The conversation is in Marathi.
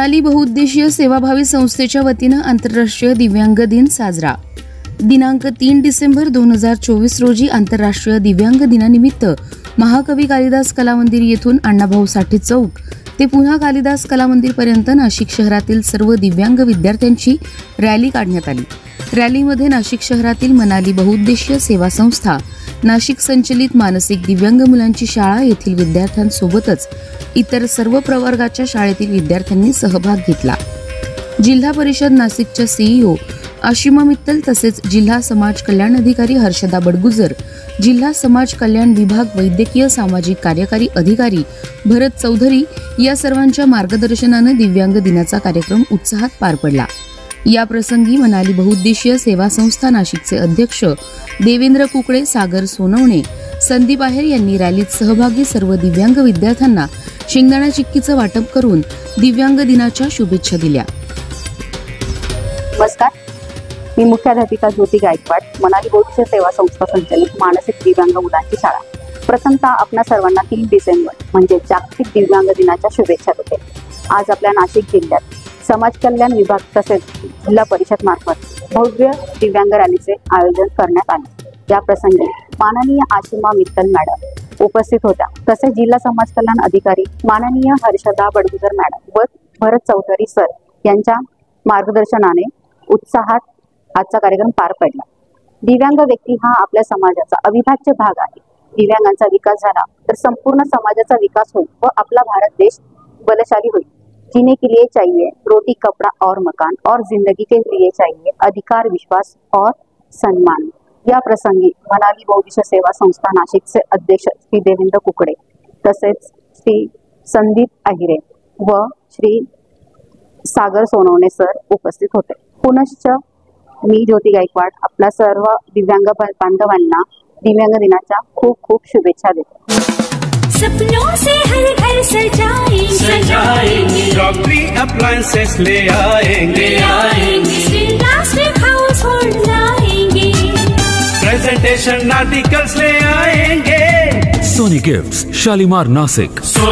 मनाली बहुउद्देशीय सेवाभावी संस्थेच्या वतीनं आंतरराष्ट्रीय दिव्यांग दिन साजरा। दिनांक 3 डिसेंबर 2024 रोजी आंतरराष्ट्रीय दिव्यांग दिनानिमित्त महाकवी कालिदास कला मंदिर येथून अण्णाभाऊ साठे चौक ते पुन्हा कालिदास कला मंदिर पर्यंत नाशिक शहरातील सर्व दिव्यांग विद्यार्थ्यांची रॅली काढण्यात आली। रॅलीमध्ये नाशिक शहरातील मनाली बहुउद्देशीय सेवा संस्था, नाशिक संचलित मानसिक दिव्यांग मुलांची शाळा येथील विद्यार्थ्यांसोबतच इतर सर्व प्रवर्गाच्या शाळेतील विद्यार्थ्यांनी सहभाग घेतला। जिल्हा परिषद नाशिकच्या सीईओ आशिमा मित्तल तसेच जिल्हा समाज कल्याण अधिकारी हर्षदा बडगुजर, जिल्हा समाज कल्याण विभाग वैद्यकीय सामाजिक कार्यकारी अधिकारी भरत चौधरी या सर्वांच्या मार्गदर्शनाने दिव्यांग दिनाचा कार्यक्रम उत्साहात पार पडला। या प्रसंगी मनाली बहुउद्देशीय सेवा संस्था नाशिकचे अध्यक्ष देवेंद्र कुकडे, सागर सोनवणे, संदीप आहेर यांनी रॅलीत सहभागी सर्व दिव्यांग विद्यार्थ्यांना शेंगदाणा चिक्कीचं वाटप करून दिव्यांग दिनाच्या शुभेच्छा दिल्या। नमस्कार, मी मुख्याध्यापिका ज्योती गायकवाड, मनाली बहुउद्देशीय सेवा संस्था संचलित मानसिक दिव्यांग मुलांची शाळा। प्रथमतः आपल्या सर्वांना 3 डिसेंबर म्हणजे जागतिक दिव्यांग दिनाच्या शुभेच्छा देते। आज आपल्या नाशिक जिल्ह्यात समाज कल्याण विभाग तसेच जिल्हा परिषद मार्फत भव्य दिव्यांग रॅलीचे आयोजन करण्यात आले। या प्रसंगी माननीय आशिमा मित्तल मॅडम उपस्थित होत्या, तसेच जिल्हा समाज कल्याण अधिकारी माननीय हर्षदा बडगुजर मॅडम व भरत चौधरी सर यांच्या मार्गदर्शनाने उत्साहात आजचा कार्यक्रम पार पडला। दिव्यांग व्यक्ती हा आपल्या समाजाचा अविभाज्य भाग आहे। दिव्यांगांचा विकास झाला तर संपूर्ण समाजाचा विकास होईल व आपला भारत देश बलशाली होईल। जीने के लिए चाहिए रोटी कपड़ा और मकान, और जिंदगी के लिए चाहिए अधिकार, विश्वास और सम्मान। या प्रसंगी मनाली बहुउद्देशीय सेवा संस्था नाशिकचे अध्यक्ष श्री देवेंद्र कुकडे तसेच श्री संदीप अहिरे व श्री सागर सोनवणे सर उपस्थित होते। पुनश्च मी ज्योती गायकवाड आपल्या सर्व दिव्यांग बांधवांना दिव्यांग दिनाच्या खूप खूप शुभेच्छा देते। सपनों से हर घर सजाएंगे, रॉकरी अप्लायंसेस ले आएंगे, प्लास्टिक हाउस होल्ड लाएंगे, प्रेजेंटेशन आर्टिकल्स ले आएंगे। Sony gifts, Shalimar, Nashik.